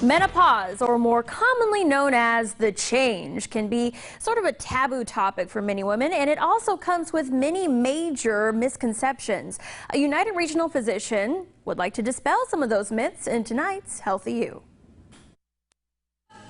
Menopause, or more commonly known as the change, can be sort of a taboo topic for many women, and it also comes with many major misconceptions. A United Regional physician would like to dispel some of those myths in tonight's Healthy You.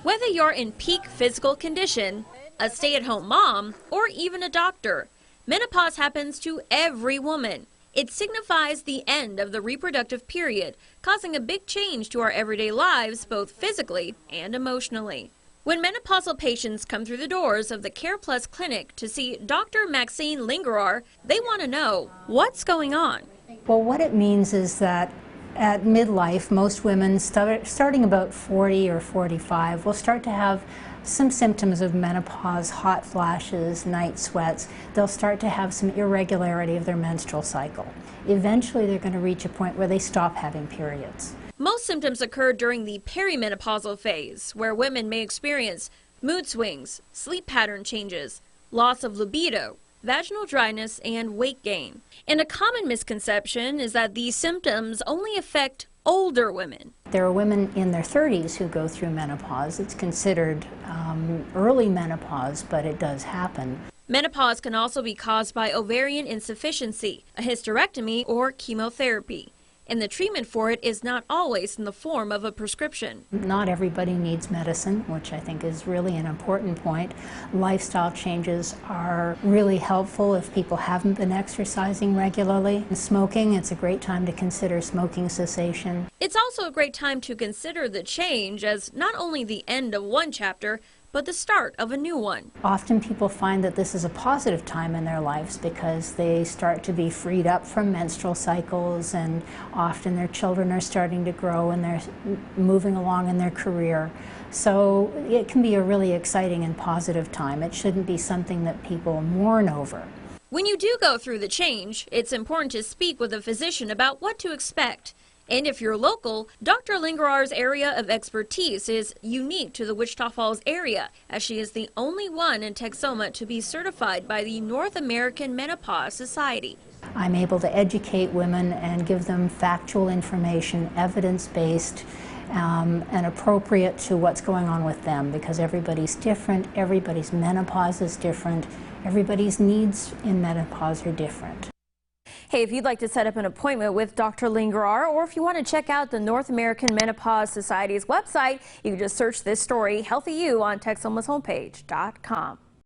Whether you're in peak physical condition, a stay-at-home mom, or even a doctor, menopause happens to every woman. It signifies the end of the reproductive period, causing a big change to our everyday lives, both physically and emotionally. When menopausal patients come through the doors of the Care Plus clinic to see Dr. Maxine Lingerar, they want to know what's going on. Well, what it means is that at midlife, most women starting about 40 or 45 will start to have some symptoms of menopause, hot flashes, night sweats. They'll start to have some irregularity of their menstrual cycle. Eventually, they're going to reach a point where they stop having periods. Most symptoms occur during the perimenopausal phase, where women may experience mood swings, sleep pattern changes, loss of libido, vaginal dryness, and weight gain. And a common misconception is that these symptoms only affect older women. There are women in their 30s who go through menopause. It's considered early menopause, but it does happen. Menopause can also be caused by ovarian insufficiency, a hysterectomy, or chemotherapy. And the treatment for it is not always in the form of a prescription. Not everybody needs medicine, which I think is really an important point. Lifestyle changes are really helpful if people haven't been exercising regularly. Smoking, it's a great time to consider smoking cessation. It's also a great time to consider the change as not only the end of one chapter, but the start of a new one. Often people find that this is a positive time in their lives because they start to be freed up from menstrual cycles, and often their children are starting to grow and they're moving along in their career. So it can be a really exciting and positive time. It shouldn't be something that people mourn over. When you do go through the change, it's important to speak with a physician about what to expect. And if you're local, Dr. Lingerar's area of expertise is unique to the Wichita Falls area, as she is the only one in Texoma to be certified by the North American Menopause Society. I'm able to educate women and give them factual information, evidence-based, and appropriate to what's going on with them, because everybody's different, everybody's menopause is different, everybody's needs in menopause are different. Hey, if you'd like to set up an appointment with Dr. Lingerar, or if you want to check out the North American Menopause Society's website, you can just search this story, Healthy You, on Texomashomepage.com.